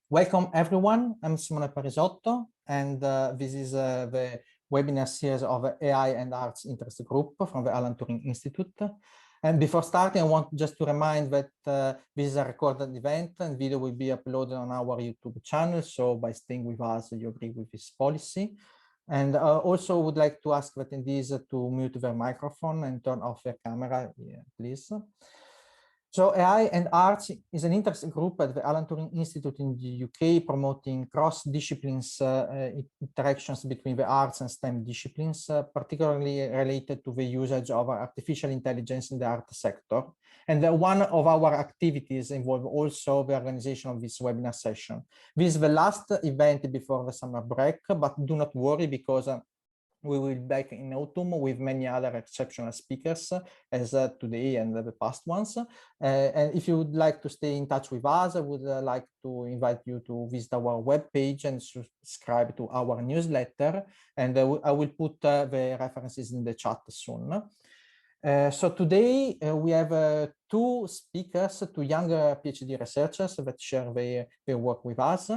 Welcome everyone, I'm Simone Parisotto, and this is the webinar series of AI and Arts Interest Group from the Alan Turing Institute. And before starting, I want just to remind that this is a recorded event and video will be uploaded on our YouTube channel. So by staying with us, you agree with this policy. And also would like to ask attendees to mute their microphone and turn off their camera, please. So AI and Arts is an interest group at the Alan Turing Institute in the UK, promoting cross-disciplines interactions between the arts and STEM disciplines, particularly related to the usage of artificial intelligence in the art sector. And one of our activities involve also the organization of this webinar session. This is the last event before the summer break, but do not worry because we will be back in autumn with many other exceptional speakers as today and the past ones. And if you would like to stay in touch with us, I would like to invite you to visit our webpage and subscribe to our newsletter. And I will put the references in the chat soon. So today we have two speakers, two younger PhD researchers that share their work with us.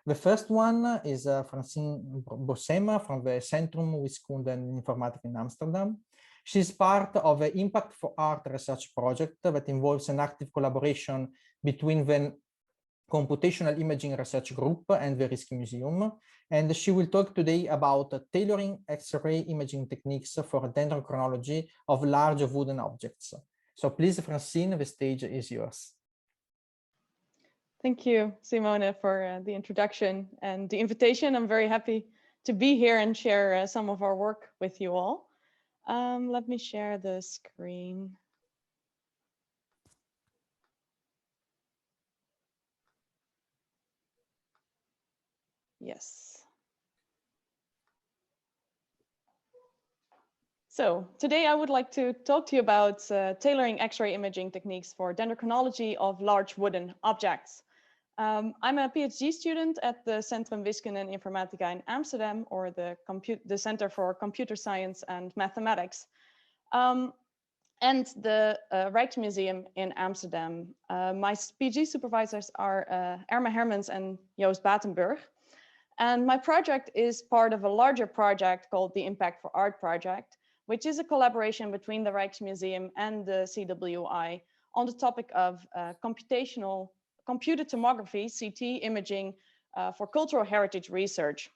The first one is Francien Bossema from the Centrum Wiskunde en Informatica in Amsterdam. She's part of the Impact for Art research project that involves an active collaboration between the Computational Imaging Research Group and the Rijksmuseum. And she will talk today about tailoring X-ray imaging techniques for dendrochronology of large wooden objects. So please, Francine, the stage is yours. Thank you, Simone, for the introduction and the invitation. I'm very happy to be here and share some of our work with you all. Let me share the screen. Yes. So today I would like to talk to you about tailoring X-ray imaging techniques for dendrochronology of large wooden objects. I'm a PhD student at the Centrum Wiskunde en Informatica in Amsterdam, or the Center for Computer Science and Mathematics, and the Rijksmuseum in Amsterdam. My PhD supervisors are Erma Hermans and Joost Batenburg. And my project is part of a larger project called the Impact for Art project, which is a collaboration between the Rijksmuseum and the CWI on the topic of computed tomography, CT imaging for cultural heritage research.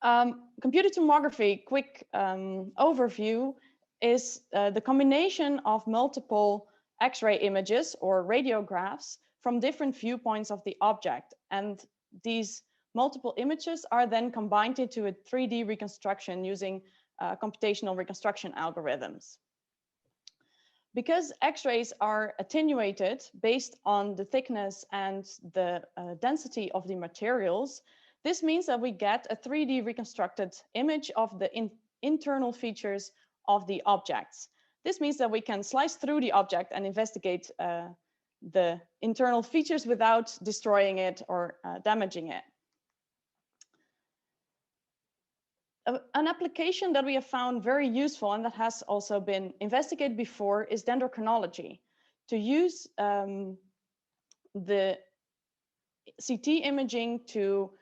Computed tomography, quick overview, is the combination of multiple X-ray images or radiographs from different viewpoints of the object. And these multiple images are then combined into a 3D reconstruction using computational reconstruction algorithms. Because X-rays are attenuated based on the thickness and the density of the materials, this means that we get a 3D reconstructed image of the internal features of the objects. This means that we can slice through the object and investigate the internal features without destroying it or damaging it. An application that we have found very useful and that has also been investigated before is dendrochronology, to use the CT imaging to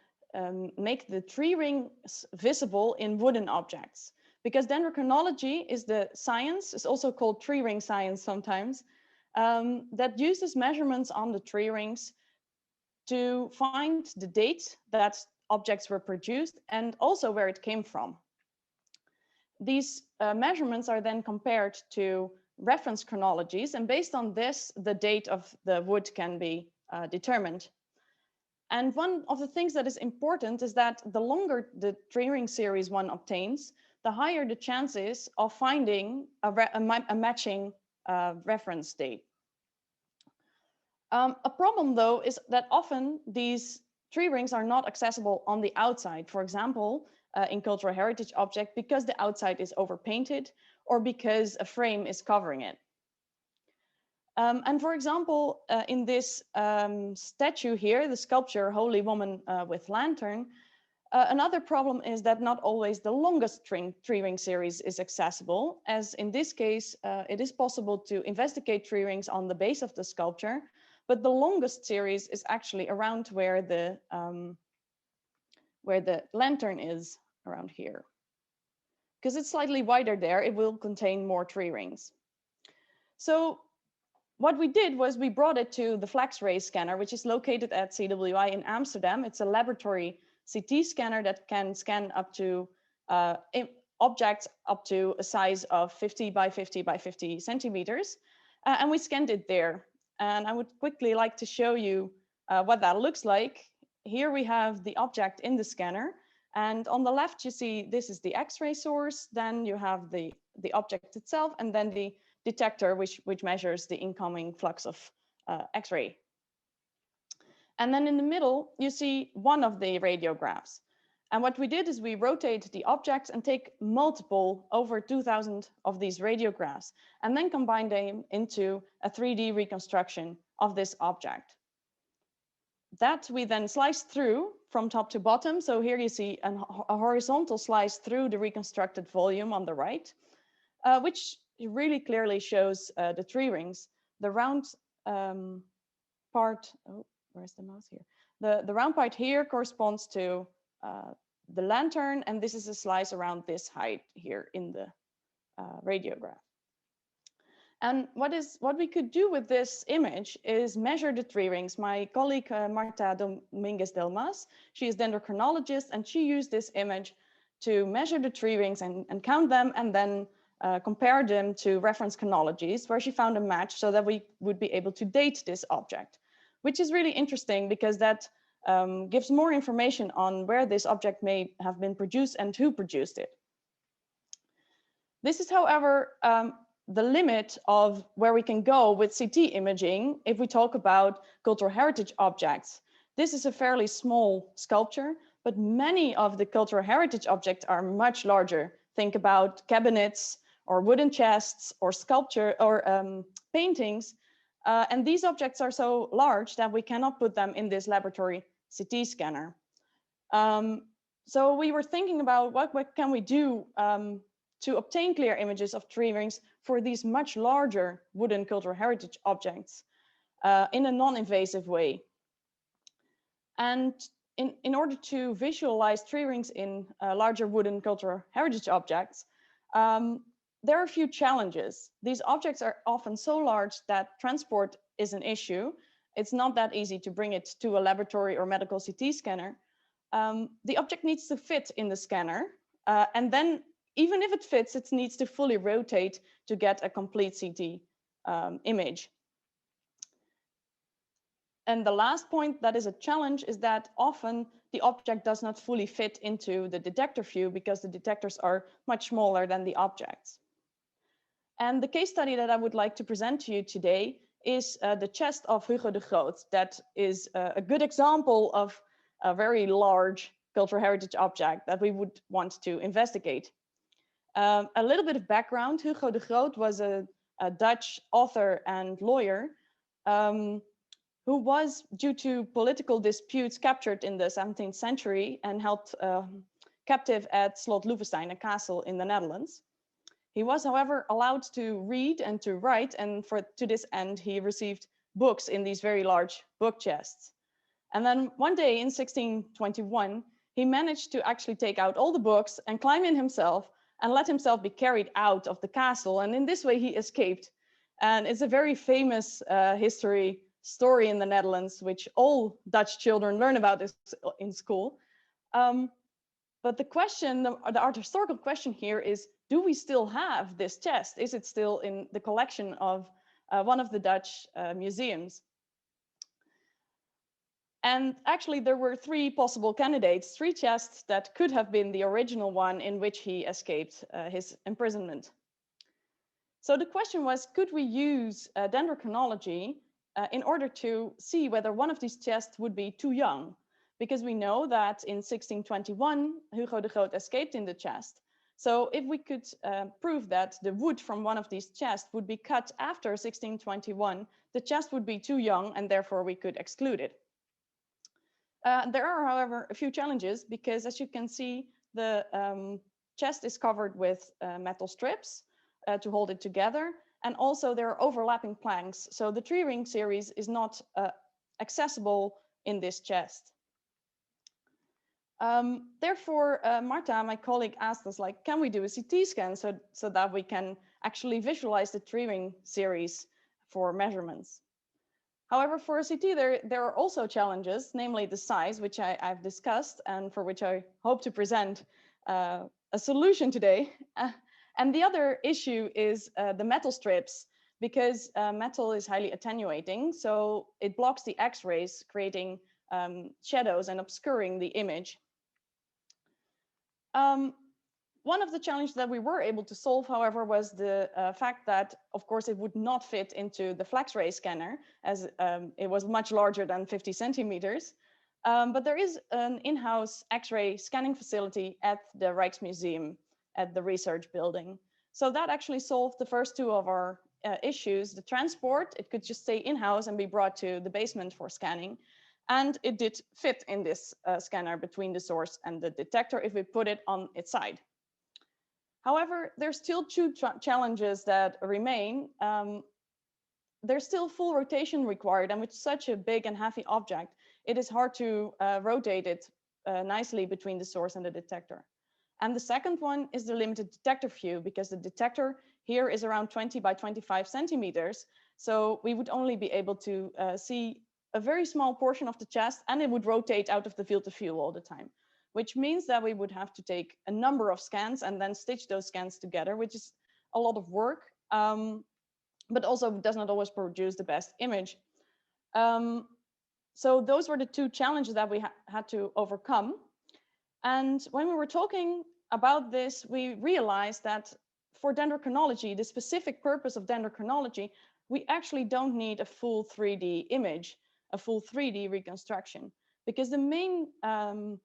make the tree rings visible in wooden objects. Because dendrochronology is the science, it's also called tree ring science sometimes, that uses measurements on the tree rings to find the date that objects were produced and also where it came from. These measurements are then compared to reference chronologies, and based on this, the date of the wood can be determined. And one of the things that is important is that the longer the tree ring series one obtains, the higher the chances of finding a matching reference date. A problem, though, is that often these tree rings are not accessible on the outside, for example, in cultural heritage object, because the outside is overpainted or because a frame is covering it. And for example, in this statue here, the sculpture Holy Woman with Lantern, another problem is that not always the longest tree ring series is accessible, as in this case, it is possible to investigate tree rings on the base of the sculpture, but the longest series is actually around where the lantern is, around here. Because it's slightly wider there, it will contain more tree rings. So what we did was we brought it to the FlexRay scanner, which is located at CWI in Amsterdam. It's a laboratory CT scanner that can scan up to objects up to a size of 50 by 50 by 50 centimeters. And we scanned it there. And I would quickly like to show you what that looks like. Here we have the object in the scanner. And on the left, you see this is the X-ray source. Then you have the object itself, and then the detector, which measures the incoming flux of X-ray. And then in the middle, you see one of the radiographs. And what we did is we rotate the objects and take multiple, over 2,000 of these radiographs, and then combine them into a 3D reconstruction of this object. That we then slice through from top to bottom. So here you see a horizontal slice through the reconstructed volume on the right, which really clearly shows the tree rings. The round part, oh, where's the mouse here? The round part here corresponds to the lantern, and this is a slice around this height here in the radiograph. And what we could do with this image is measure the tree rings. My colleague Marta Dominguez Delmas, she is dendrochronologist, and she used this image to measure the tree rings and count them, and then compare them to reference chronologies, where she found a match so that we would be able to date this object, which is really interesting because that gives more information on where this object may have been produced and who produced it. This is, however, the limit of where we can go with CT imaging if we talk about cultural heritage objects. This is a fairly small sculpture, but many of the cultural heritage objects are much larger. Think about cabinets or wooden chests or sculpture or paintings. And these objects are so large that we cannot put them in this laboratory CT scanner. So we were thinking about what can we do to obtain clear images of tree rings for these much larger wooden cultural heritage objects in a non-invasive way. And in order to visualize tree rings in larger wooden cultural heritage objects, there are a few challenges. These objects are often so large that transport is an issue. It's not that easy to bring it to a laboratory or medical CT scanner. The object needs to fit in the scanner, and then even if it fits, it needs to fully rotate to get a complete CT image. And the last point that is a challenge is that often the object does not fully fit into the detector view because the detectors are much smaller than the objects. And the case study that I would like to present to you today is the chest of Hugo de Groot. That is a good example of a very large cultural heritage object that we would want to investigate. A little bit of background: Hugo de Groot was a Dutch author and lawyer who was, due to political disputes, captured in the 17th century and held captive at Slot Loevestein, a castle in the Netherlands. He was, however, allowed to read and to write, and to this end, he received books in these very large book chests. And then one day in 1621, he managed to actually take out all the books and climb in himself and let himself be carried out of the castle. And in this way, he escaped. And it's a very famous history story in the Netherlands, which all Dutch children learn about in school. But the question, the art historical question here is, do we still have this chest? Is it still in the collection of one of the Dutch museums? And actually, there were three possible candidates, three chests that could have been the original one in which he escaped his imprisonment. So the question was, could we use dendrochronology in order to see whether one of these chests would be too young? Because we know that in 1621, Hugo de Groot escaped in the chest. So if we could prove that the wood from one of these chests would be cut after 1621, the chest would be too young and therefore we could exclude it. There are, however, a few challenges because, as you can see, the chest is covered with metal strips to hold it together. And also there are overlapping planks. So the tree ring series is not accessible in this chest. Therefore, Marta, my colleague, asked us, like, can we do a CT scan so that we can actually visualize the tree ring series for measurements? However, for a CT, there are also challenges, namely the size, which I've discussed and for which I hope to present a solution today. And the other issue is the metal strips, because metal is highly attenuating, so it blocks the X-rays, creating shadows and obscuring the image. One of the challenges that we were able to solve, however, was the fact that, of course, it would not fit into the FlexRay scanner, as it was much larger than 50 centimeters. But there is an in-house X-ray scanning facility at the Rijksmuseum, at the research building. So that actually solved the first two of our issues. The transport, it could just stay in-house and be brought to the basement for scanning. And it did fit in this scanner between the source and the detector if we put it on its side. However, there's still two challenges that remain. There's still full rotation required, and with such a big and heavy object, it is hard to rotate it nicely between the source and the detector. And the second one is the limited detector view, because the detector here is around 20 by 25 centimeters. So we would only be able to see a very small portion of the chest, and it would rotate out of the field of view all the time, which means that we would have to take a number of scans and then stitch those scans together, which is a lot of work, but also does not always produce the best image. So those were the two challenges that we had to overcome. And when we were talking about this, we realized that for dendrochronology, the specific purpose of dendrochronology, we actually don't need a full 3D image, a full 3D reconstruction, because the main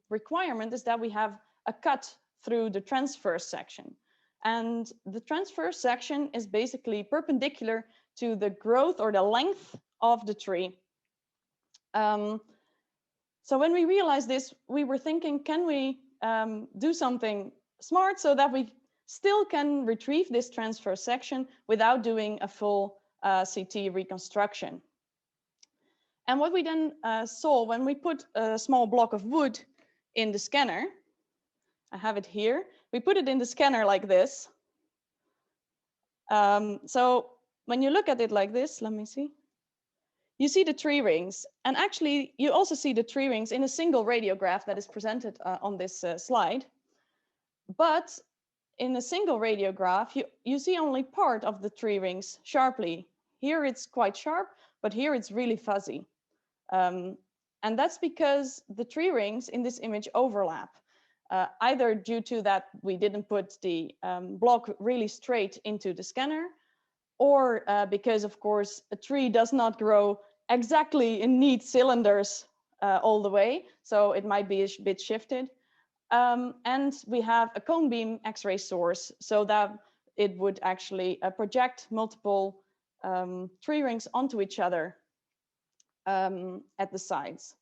requirement is that we have a cut through the transverse section. And the transverse section is basically perpendicular to the growth or the length of the tree. So when we realized this, we were thinking, can we do something smart so that we still can retrieve this transverse section without doing a full CT reconstruction? And what we then saw when we put a small block of wood in the scanner, I have it here, we put it in the scanner like this. So when you look at it like this, let me see, you see the tree rings. And actually, you also see the tree rings in a single radiograph that is presented on this slide. But in a single radiograph, you see only part of the tree rings sharply. Here it's quite sharp, but here it's really fuzzy. And that's because the tree rings in this image overlap, either due to that we didn't put the block really straight into the scanner, or because, of course, a tree does not grow exactly in neat cylinders all the way, so it might be a bit shifted. And we have a cone beam X-ray source, so that it would actually project multiple tree rings onto each other at the sides.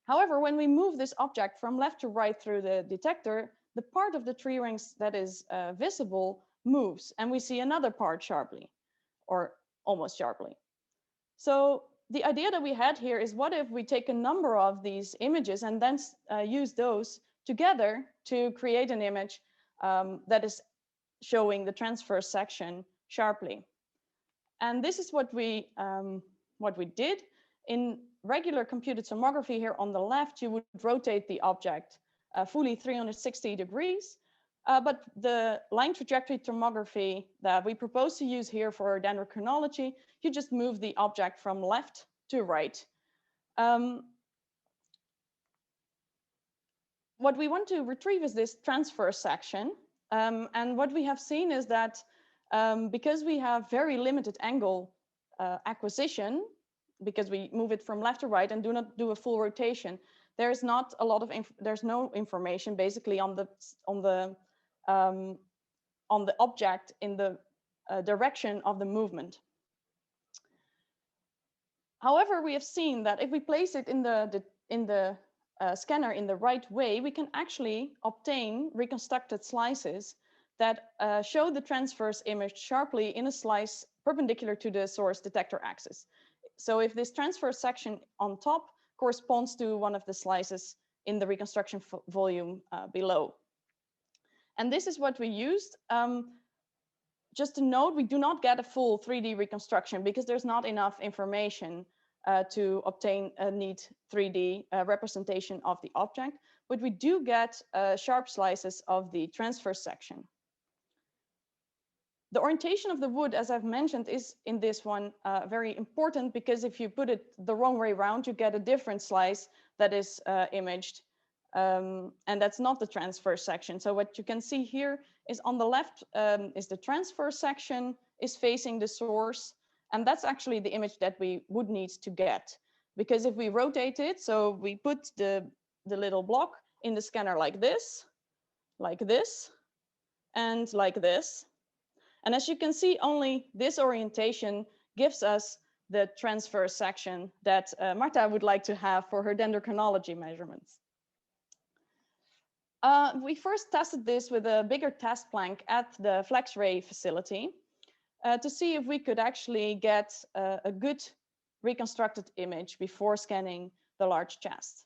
However, when we move this object from left to right through the detector, the part of the tree rings that is visible moves, and we see another part sharply, or almost sharply. So the idea that we had here is, what if we take a number of these images and then use those together to create an image that is showing the transverse section sharply? And this is what we did. In regular computed tomography here on the left, you would rotate the object fully 360 degrees. But the line trajectory tomography that we propose to use here for dendrochronology, you just move the object from left to right. What we want to retrieve is this transverse section. And what we have seen is that because we have very limited angle acquisition, because we move it from left to right and do not do a full rotation, there's not a lot of there's no information basically on the object in the direction of the movement. However, we have seen that if we place it in the scanner in the right way, we can actually obtain reconstructed slices that show the transverse image sharply in a slice perpendicular to the source detector axis. So if this transverse section on top corresponds to one of the slices in the reconstruction volume below. And this is what we used. Just to note, we do not get a full 3D reconstruction because there's not enough information to obtain a neat 3D representation of the object, but we do get sharp slices of the transverse section. The orientation of the wood, as I've mentioned, is in this one very important, because if you put it the wrong way around, you get a different slice that is imaged, and that's not the transverse section. So what you can see here is on the left is the transverse section is facing the source, and that's actually the image that we would need to get. Because if we rotate it, so we put the little block in the scanner like this, and like this. And as you can see, only this orientation gives us the transverse section that Marta would like to have for her dendrochronology measurements. We first tested this with a bigger test plank at the FlexRay facility to see if we could actually get a good reconstructed image before scanning the large chest.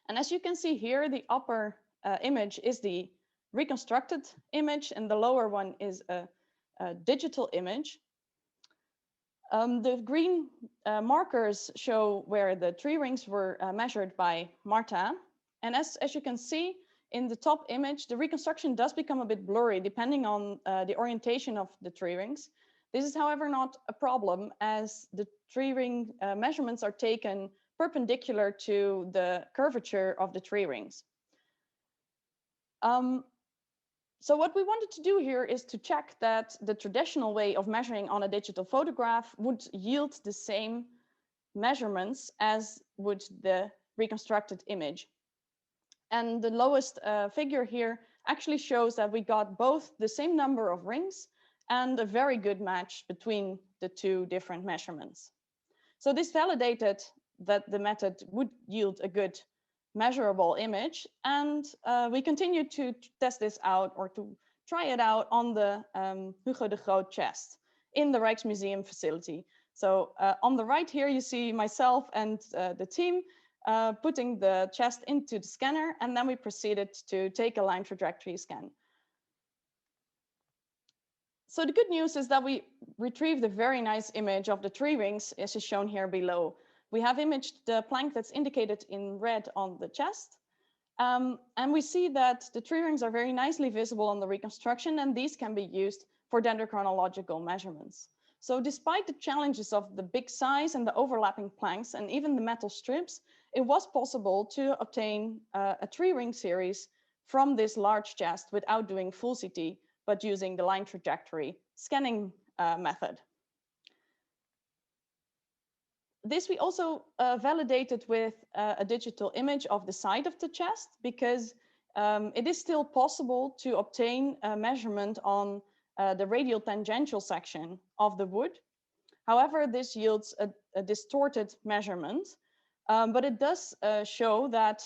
And as you can see here, the upper image is the reconstructed image, and the lower one is a digital image. The green markers show where the tree rings were measured by Marta. And as you can see in the top image, the reconstruction does become a bit blurry depending on the orientation of the tree rings. This is, however, not a problem, as the tree ring measurements are taken perpendicular to the curvature of the tree rings. So what we wanted to do here is to check that the traditional way of measuring on a digital photograph would yield the same measurements as would the reconstructed image. And the lowest figure here actually shows that we got both the same number of rings and a very good match between the two different measurements. So this validated that the method would yield a good measurable image, and we continued to test this out, or to try it out, on the Hugo de Groot chest in the Rijksmuseum facility. So on the right here you see myself and the team putting the chest into the scanner, and then we proceeded to take a line trajectory scan. So the good news is that we retrieved a very nice image of the tree rings, as is shown here below. We have imaged the plank that's indicated in red on the chest. And we see that the tree rings are very nicely visible on the reconstruction, and these can be used for dendrochronological measurements. So despite the challenges of the big size and the overlapping planks and even the metal strips, it was possible to obtain a tree ring series from this large chest without doing full CT, but using the line trajectory scanning method. This we also validated with a digital image of the side of the chest, because it is still possible to obtain a measurement on the radial tangential section of the wood. However, this yields a distorted measurement, but it does show that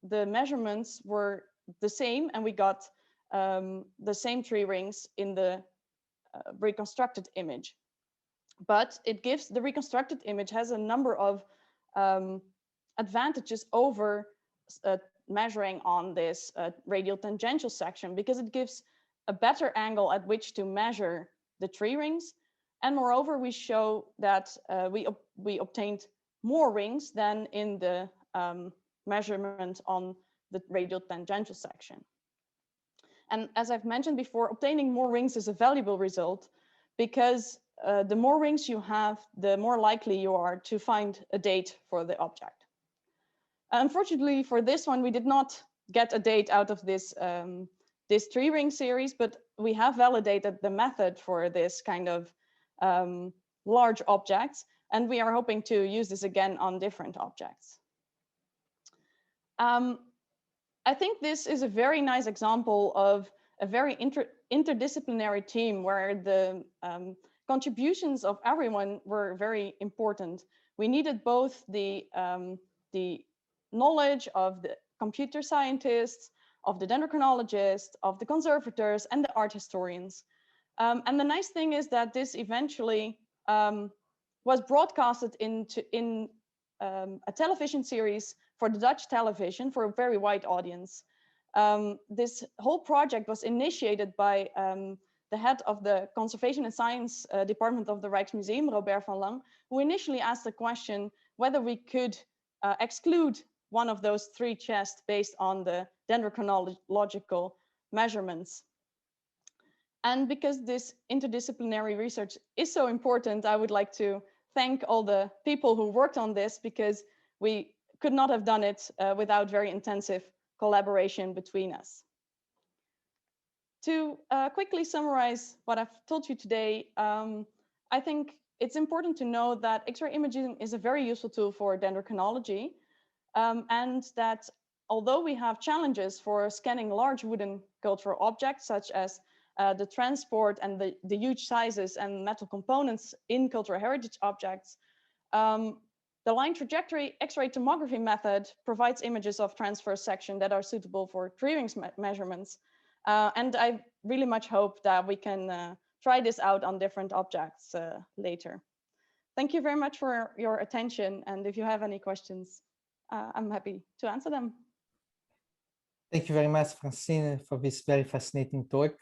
the measurements were the same, and we got the same tree rings in the reconstructed image. But it gives, the reconstructed image has a number of advantages over measuring on this radial tangential section, because it gives a better angle at which to measure the tree rings. And moreover, we show that we obtained more rings than in the measurement on the radial tangential section. And as I've mentioned before, obtaining more rings is a valuable result, because the more rings you have, the more likely you are to find a date for the object. Unfortunately for this one, we did not get a date out of this, this tree ring series, but we have validated the method for this kind of large objects, and we are hoping to use this again on different objects. I think this is a very nice example of a very interdisciplinary team, where the contributions of everyone were very important. We needed both the knowledge of the computer scientists, of the dendrochronologists, of the conservators, and the art historians. And the nice thing is that this eventually was broadcasted in a television series for the Dutch television for a very wide audience. This whole project was initiated by the head of the Conservation and Science Department of the Rijksmuseum, Robert van Lang, who initially asked the question whether we could exclude one of those three chests based on the dendrochronological measurements. And because this interdisciplinary research is so important, I would like to thank all the people who worked on this, because we could not have done it without very intensive collaboration between us. To quickly summarize what I've told you today, I think it's important to know that X-ray imaging is a very useful tool for dendrochronology, and that although we have challenges for scanning large wooden cultural objects, such as the transport and the huge sizes and metal components in cultural heritage objects, the line trajectory X-ray tomography method provides images of transverse section that are suitable for tree-ring measurements. And I really much hope that we can try this out on different objects later. Thank you very much for your attention. And if you have any questions, I'm happy to answer them. Thank you very much, Francine, for this very fascinating talk.